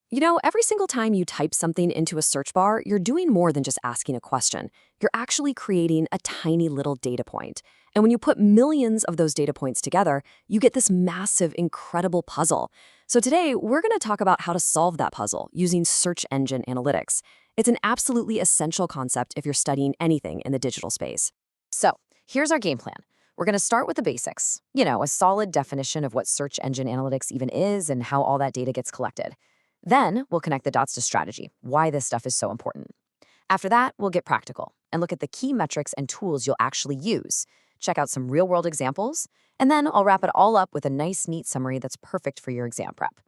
Every single time you type something into a search bar, you're doing more than just asking a question. You're actually creating a tiny little data point. And when you put millions of those data points together, you get this massive, incredible puzzle. So today, we're going to talk about how to solve that puzzle using search engine analytics. It's an absolutely essential concept if you're studying anything in the digital space. So, here's our game plan. We're going to start with the basics, a solid definition of what search engine analytics even is and how all that data gets collected. Then, we'll connect the dots to strategy, why this stuff is so important. After that, we'll get practical and look at the key metrics and tools you'll actually use, check out some real-world examples, and then I'll wrap it all up with a nice, neat summary that's perfect for your exam prep.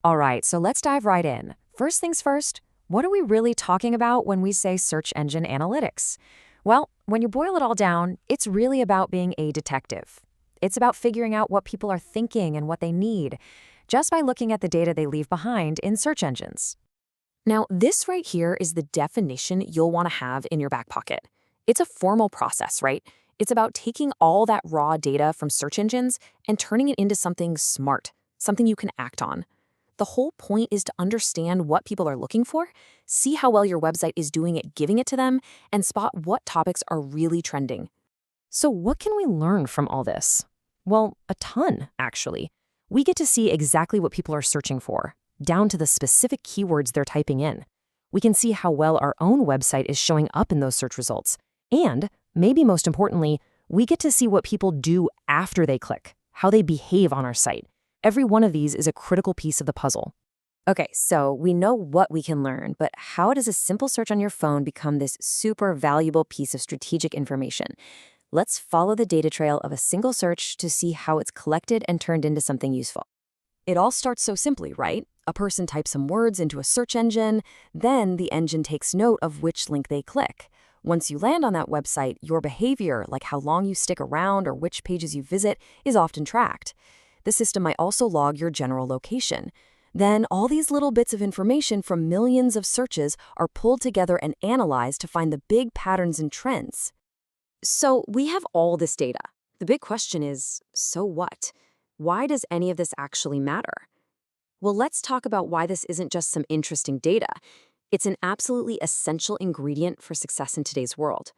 All right, so let's dive right in. First things first, what are we really talking about when we say search engine analytics? Well, when you boil it all down, it's really about being a detective. It's about figuring out what people are thinking and what they need, just by looking at the data they leave behind in search engines. Now, this right here is the definition you'll want to have in your back pocket. It's a formal process, right? It's about taking all that raw data from search engines and turning it into something smart, something you can act on. The whole point is to understand what people are looking for, see how well your website is doing at giving it to them, and spot what topics are really trending. So what can we learn from all this? Well, a ton, actually. We get to see exactly what people are searching for, down to the specific keywords they're typing in. We can see how well our own website is showing up in those search results. And, maybe most importantly, we get to see what people do after they click, how they behave on our site. Every one of these is a critical piece of the puzzle. Okay, so we know what we can learn, but how does a simple search on your phone become this super valuable piece of strategic information? Let's follow the data trail of a single search to see how it's collected and turned into something useful. It all starts so simply, right? A person types some words into a search engine, then the engine takes note of which link they click. Once you land on that website, your behavior, like how long you stick around or which pages you visit, is often tracked. The system might also log your general location. Then all these little bits of information from millions of searches are pulled together and analyzed to find the big patterns and trends. So we have all this data. The big question is, so what? Why does any of this actually matter? Well, let's talk about why this isn't just some interesting data. It's an absolutely essential ingredient for success in today's world.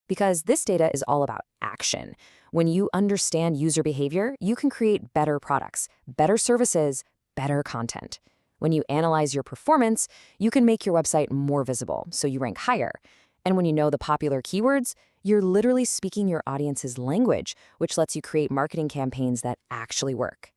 Because this data is all about action. When you understand user behavior, you can create better products, better services, better content. When you analyze your performance, you can make your website more visible, so you rank higher. And when you know the popular keywords, you're literally speaking your audience's language, which lets you create marketing campaigns that actually work.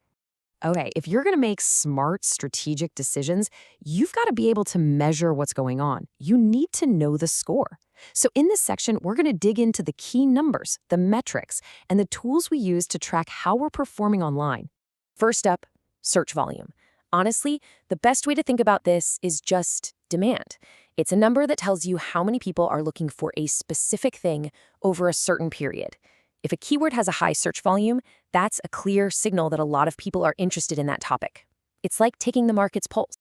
Okay, if you're going to make smart, strategic decisions, you've got to be able to measure what's going on. You need to know the score. So in this section, we're going to dig into the key numbers, the metrics, and the tools we use to track how we're performing online. First up, search volume. Honestly, the best way to think about this is just demand. It's a number that tells you how many people are looking for a specific thing over a certain period. If a keyword has a high search volume, that's a clear signal that a lot of people are interested in that topic. It's like taking the market's pulse.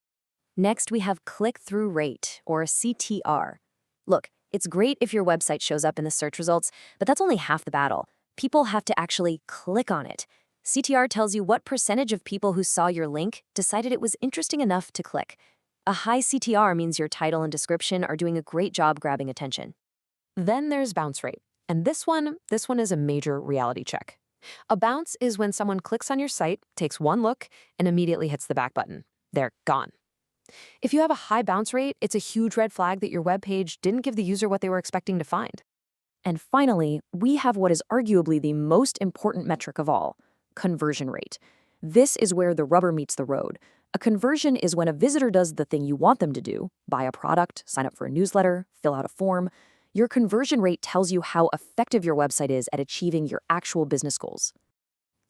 Next, we have click-through rate, or CTR. Look, it's great if your website shows up in the search results, but that's only half the battle. People have to actually click on it. CTR tells you what percentage of people who saw your link decided it was interesting enough to click. A high CTR means your title and description are doing a great job grabbing attention. Then there's bounce rate. And this one is a major reality check. A bounce is when someone clicks on your site, takes one look, and immediately hits the back button. They're gone. If you have a high bounce rate, it's a huge red flag that your web page didn't give the user what they were expecting to find. And finally, we have what is arguably the most important metric of all, conversion rate. This is where the rubber meets the road. A conversion is when a visitor does the thing you want them to do, buy a product, sign up for a newsletter, fill out a form. Your conversion rate tells you how effective your website is at achieving your actual business goals.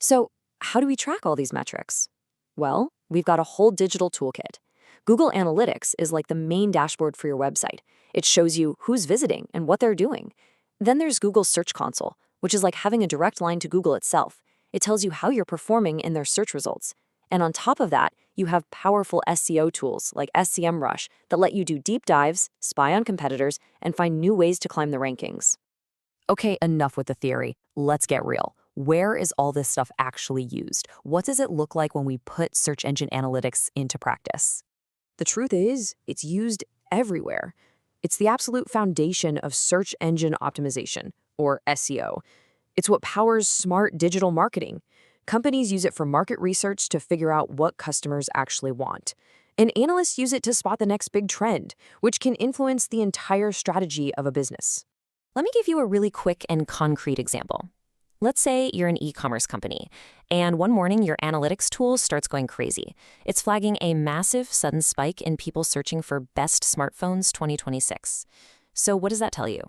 So, how do we track all these metrics? Well, we've got a whole digital toolkit. Google Analytics is like the main dashboard for your website. It shows you who's visiting and what they're doing. Then there's Google Search Console, which is like having a direct line to Google itself. It tells you how you're performing in their search results. And on top of that, you have powerful SEO tools like SEMrush that let you do deep dives, spy on competitors, and find new ways to climb the rankings. Okay, enough with the theory. Let's get real. Where is all this stuff actually used? What does it look like when we put search engine analytics into practice? The truth is, it's used everywhere. It's the absolute foundation of search engine optimization, or SEO. It's what powers smart digital marketing. Companies use it for market research to figure out what customers actually want. And analysts use it to spot the next big trend, which can influence the entire strategy of a business. Let me give you a really quick and concrete example. Let's say you're an e-commerce company, and one morning your analytics tool starts going crazy. It's flagging a massive sudden spike in people searching for best smartphones 2026. So what does that tell you?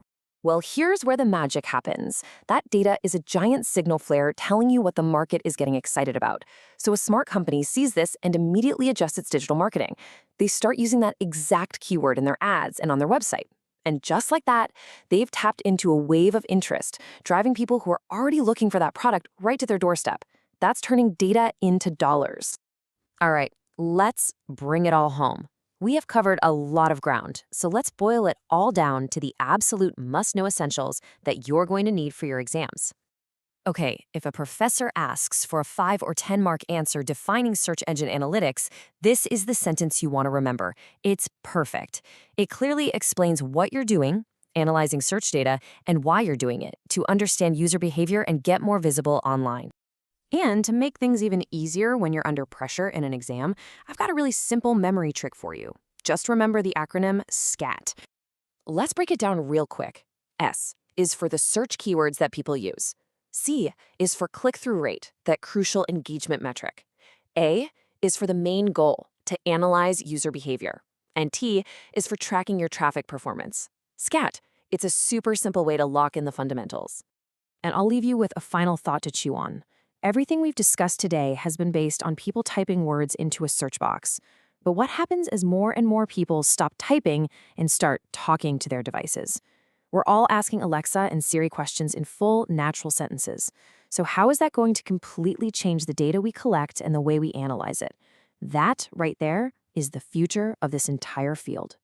Well, here's where the magic happens. That data is a giant signal flare telling you what the market is getting excited about. So a smart company sees this and immediately adjusts its digital marketing. They start using that exact keyword in their ads and on their website. And just like that, they've tapped into a wave of interest, driving people who are already looking for that product right to their doorstep. That's turning data into dollars. All right, let's bring it all home. We have covered a lot of ground, so let's boil it all down to the absolute must-know essentials that you're going to need for your exams. Okay, if a professor asks for a 5 or 10 mark answer defining search engine analytics, this is the sentence you want to remember. It's perfect. It clearly explains what you're doing, analyzing search data, and why you're doing it to understand user behavior and get more visible online. And to make things even easier when you're under pressure in an exam, I've got a really simple memory trick for you. Just remember the acronym SCAT. Let's break it down real quick. S is for the search keywords that people use. C is for click-through rate, that crucial engagement metric. A is for the main goal, to analyze user behavior. And T is for tracking your traffic performance. SCAT, it's a super simple way to lock in the fundamentals. And I'll leave you with a final thought to chew on. Everything we've discussed today has been based on people typing words into a search box. But what happens as more and more people stop typing and start talking to their devices? We're all asking Alexa and Siri questions in full, natural sentences. So how is that going to completely change the data we collect and the way we analyze it? That, right there, is the future of this entire field.